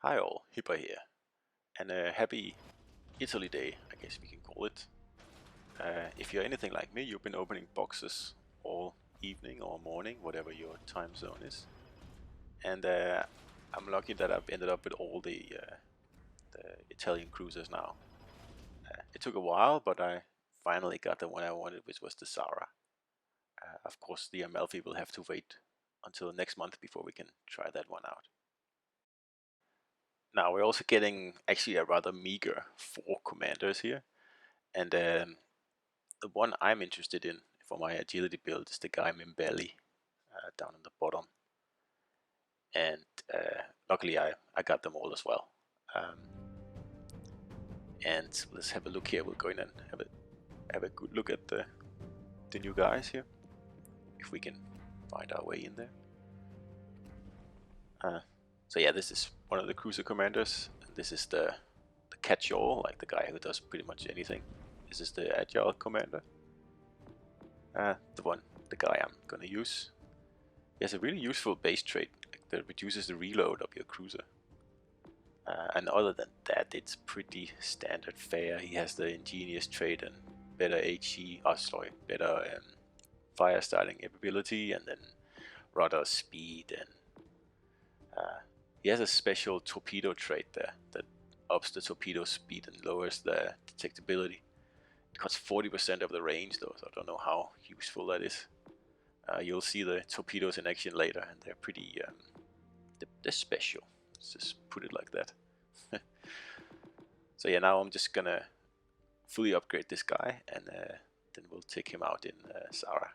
Hi all, Hipper here, and a happy Italy Day, I guess we can call it. If you're anything like me, you've been opening boxes all evening or morning, whatever your time zone is. And I'm lucky that I've ended up with all the Italian cruisers now. It took a while, but I finally got the one I wanted, which was the Zara. Of course, the Amalfi will have to wait until next month before we can try that one out. Now we're also getting actually a rather meager 4 commanders here, and the one I'm interested in for my agility build is the guy Mimbelli down in the bottom, and luckily I got them all as well. And let's have a look here. We'll go in and have a good look at the new guys here, if we can find our way in there. So yeah, this is one of the cruiser commanders. This is the catch-all, like the guy who does pretty much anything. This is the agile commander. The guy I'm gonna use. He has a really useful base trait that reduces the reload of your cruiser. And other than that, it's pretty standard fare. He has the ingenious trait and better better fire starting ability, and then rudder speed, and he has a special torpedo trait there that ups the torpedo speed and lowers the detectability. It cuts 40% of the range though, so I don't know how useful that is. You'll see the torpedoes in action later, and they're pretty they're special. Let's just put it like that. So yeah, now I'm just gonna fully upgrade this guy, and then we'll take him out in Zara.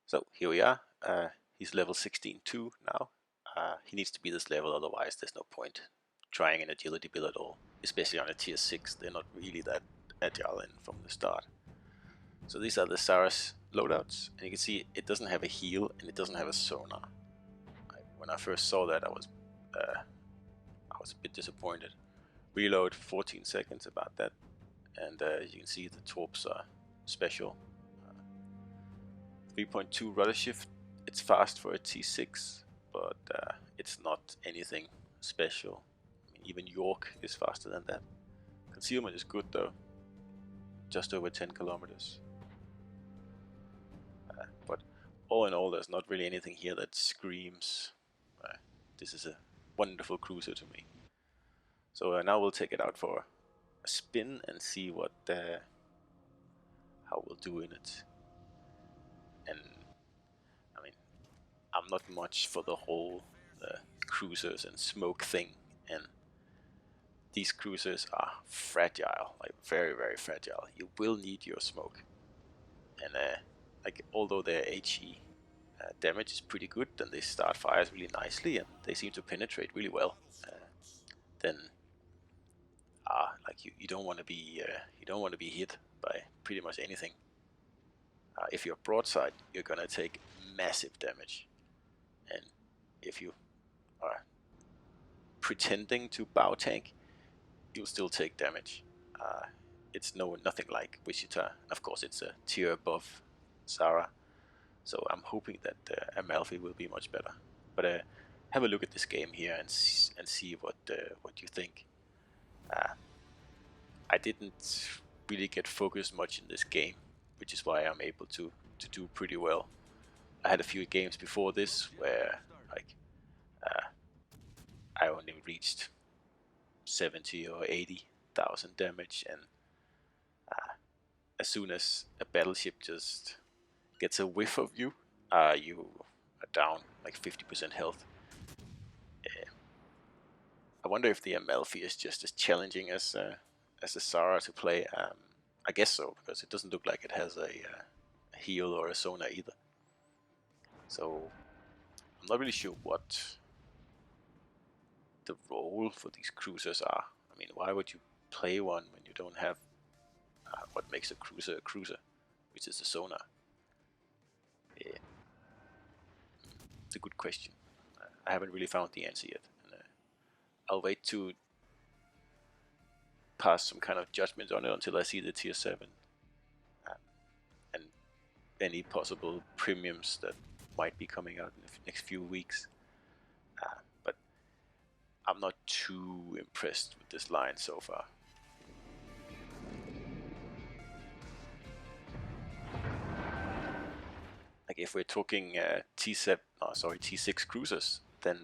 So here we are. He's level 16 too now. He needs to be this level, otherwise there's no point trying an agility build at all. Especially on a tier 6, they're not really that agile from the start. So these are the Zara's loadouts, and you can see it doesn't have a heal and it doesn't have a sonar. When I first saw that, I was a bit disappointed. Reload 14 seconds, about that, and you can see the torps are special. 3.2 rudder shift. It's fast for a T6, but it's not anything special. I mean, even York is faster than that. Concealment is good though, just over 10 kilometers. But all in all, there's not really anything here that screams this is a wonderful cruiser to me. So now we'll take it out for a spin and see what how we'll do in it. And I mean, I'm not much for the whole cruisers and smoke thing, and these cruisers are fragile, like very very fragile. You will need your smoke, and like although their HE damage is pretty good, and they start fires really nicely, and they seem to penetrate really well. Then like you don't want to be hit by pretty much anything. If you're broadside, you're gonna take massive damage, and if you are pretending to bow tank, you'll still take damage. It's nothing like Wichita. Of course, it's a tier above Zara, so I'm hoping that Amalfi will be much better. But have a look at this game here and see what you think. I didn't really get focused much in this game, which is why I'm able to do pretty well. I had a few games before this where like I only reached 70 or 80,000 damage, and as soon as a battleship just gets a whiff of you, you are down like 50% health. I wonder if the Amalfi is just as challenging as the Zara to play. I guess so, because it doesn't look like it has a heal or a sonar either. So I'm not really sure what the role for these cruisers are. I mean, why would you play one when you don't have what makes a cruiser, which is the sonar? Yeah. It's a good question. I haven't really found the answer yet. And, I'll wait to pass some kind of judgment on it until I see the tier 7. And any possible premiums that might be coming out in the next few weeks. But I'm not too impressed with this line so far. Like if we're talking T6 cruisers, then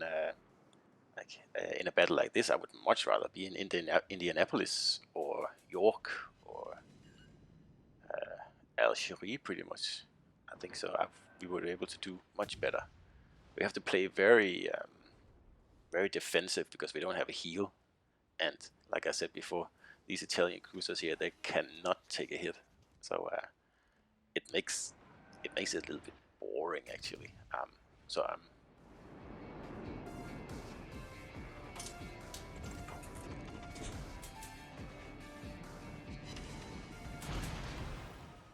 in a battle like this, I would much rather be in Indianapolis or York or Algeria, pretty much. I think so. We were able to do much better. We have to play very, very defensive because we don't have a heal, and like I said before, these Italian cruisers here, they cannot take a hit, so it makes it a little bit boring actually. So I'm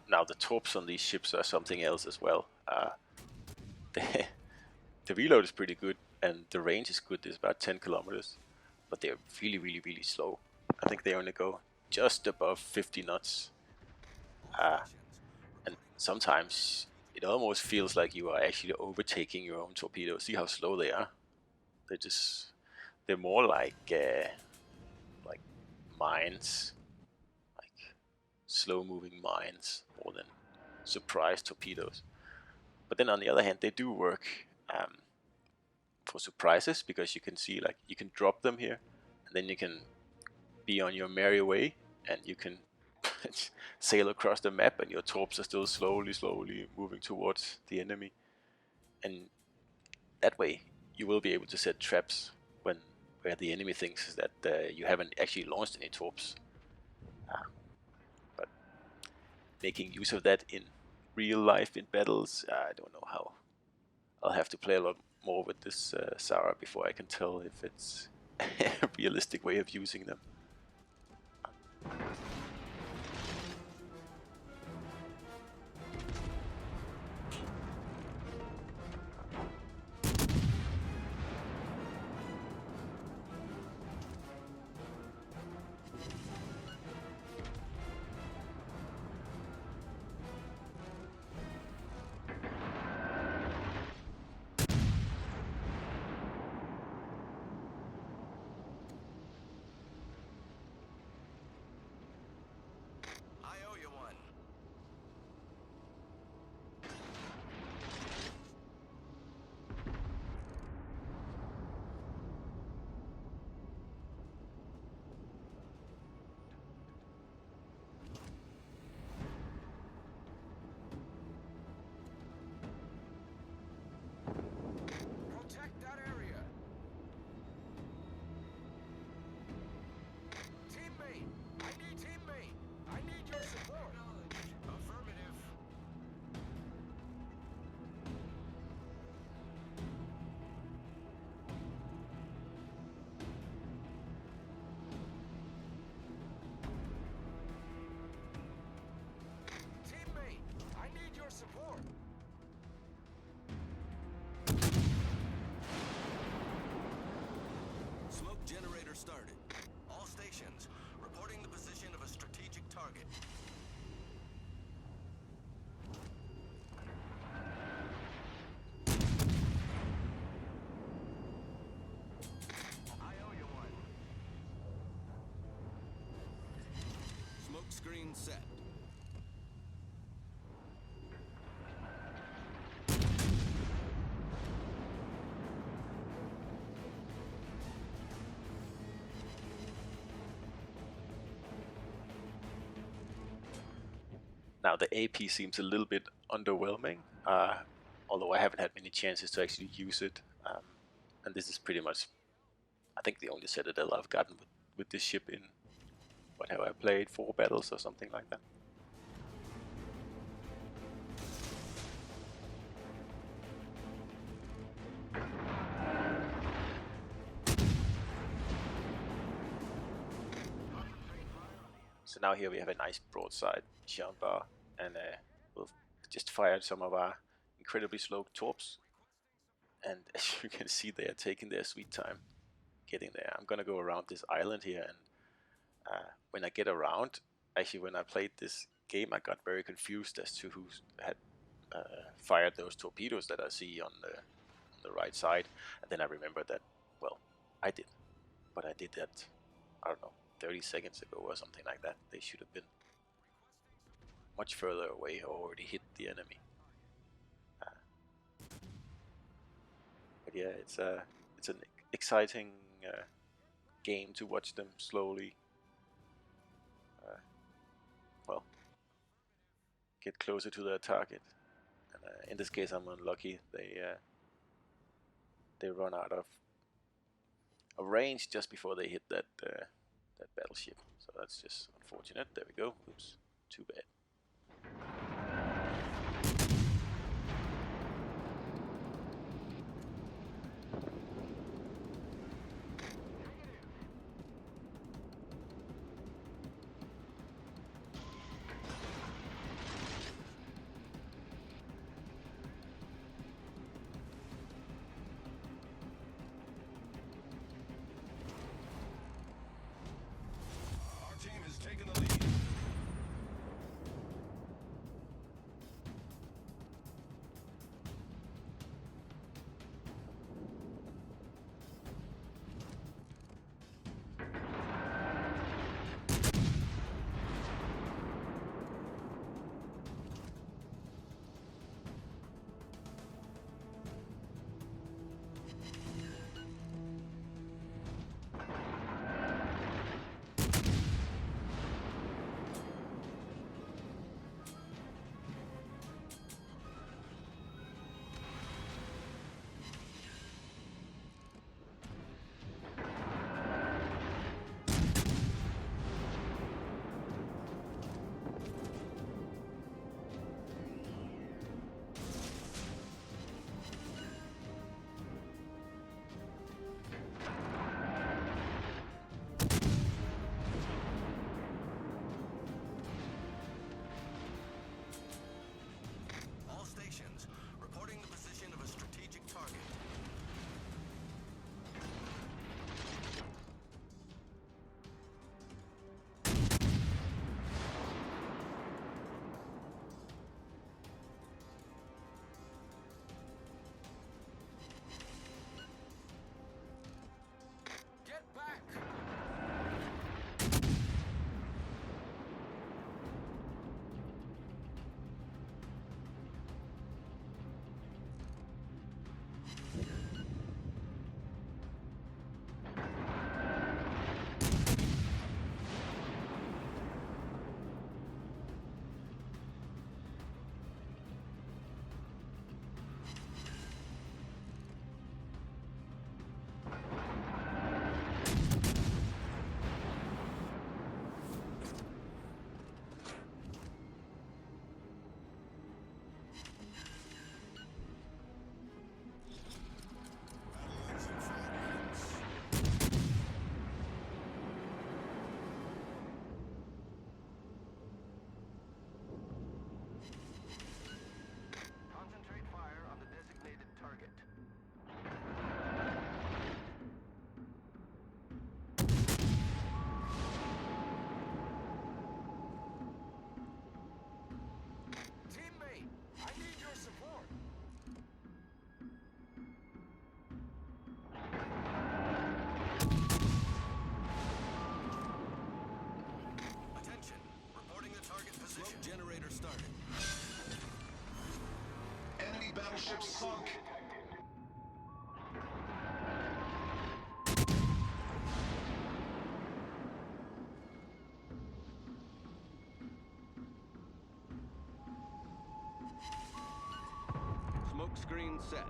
now the torps on these ships are something else as well. The, the reload is pretty good and the range is good. It's about 10 kilometers, but they're really, really, really slow. I think they only go just above 50 knots. And sometimes it almost feels like you are actually overtaking your own torpedoes. See how slow they are? They're more like mines, like slow-moving mines, more than surprise torpedoes. But then on the other hand, they do work for surprises because you can see like you can drop them here, and then you can be on your merry way, and you can sail across the map, and your torps are still slowly moving towards the enemy, and that way you will be able to set traps when where the enemy thinks that you haven't actually launched any torps. But making use of that in real life in battles, I don't know how. I'll have to play a lot more with this Zara before I can tell if it's a realistic way of using them. Started. All stations reporting the position of a strategic target. I owe you one. Smoke screen set. Now the AP seems a little bit underwhelming, although I haven't had many chances to actually use it. And this is pretty much, I think, the only Citadel I've gotten with this ship in, what have I played, 4 battles or something like that. So now here we have a nice broadside Jean bar, and we'll just fired some of our incredibly slow torps. And as you can see, they are taking their sweet time getting there. I'm gonna go around this island here, and when I get around, actually when I played this game, I got very confused as to who had fired those torpedoes that I see on the right side, and then I remembered that, well, I did, but I did that, I don't know, 30 seconds ago or something like that. They should have been much further away or already hit the enemy. But yeah, it's an exciting game to watch them slowly, well, get closer to their target. And in this case, I'm unlucky. They run out of range just before they hit that battleship. So that's just unfortunate. There we go. Oops, too bad. Our team has taken the lead. All stations reporting the position of a strategic target. Get back! Concentrate fire on the designated target. Teammate, I need your support. Attention, reporting the target position. Smoke generator started. Enemy battleship sunk. Smoke screen set.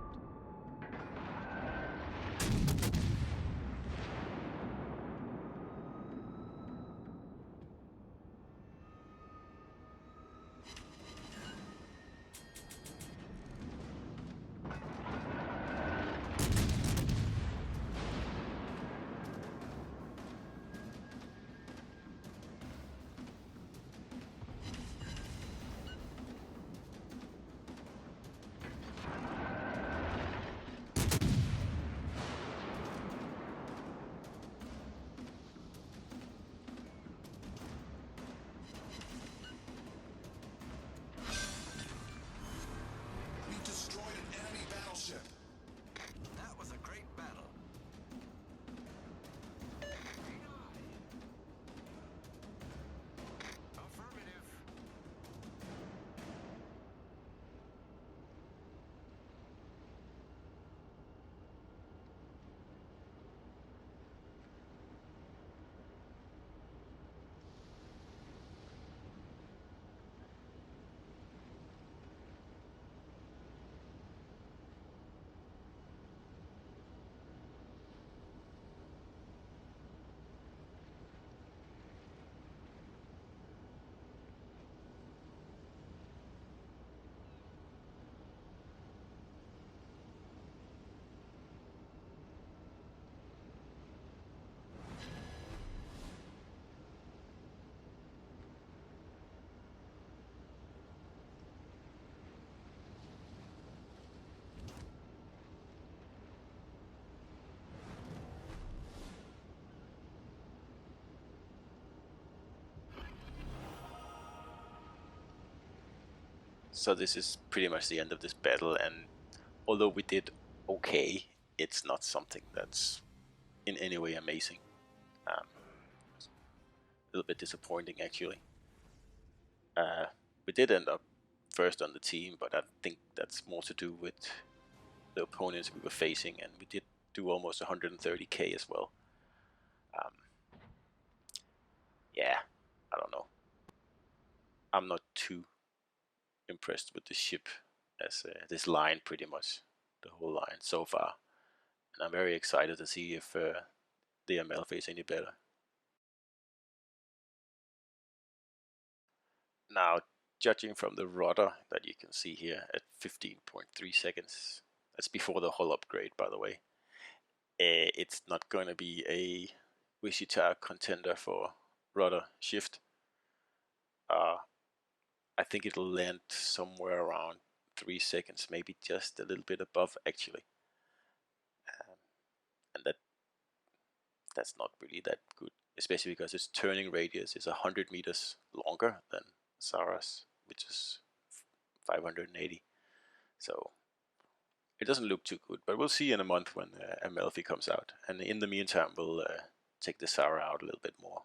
So this is pretty much the end of this battle, and although we did okay, it's not something that's in any way amazing. A little bit disappointing, actually. We did end up first on the team, but I think that's more to do with the opponents we were facing, and we did do almost 130k as well. Yeah, I don't know. I'm not too impressed with the ship as this line, pretty much the whole line so far, and I'm very excited to see if the Amalfi is any better. Now, judging from the rudder that you can see here at 15.3 seconds, that's before the hull upgrade, by the way, it's not going to be a Wichita contender for rudder shift. I think it'll land somewhere around 3 seconds, maybe just a little bit above, actually. And that's not really that good, especially because its turning radius is 100 meters longer than Zara's, which is 580. So it doesn't look too good, but we'll see in a month when Amalfi comes out. And in the meantime, we'll take the Zara out a little bit more.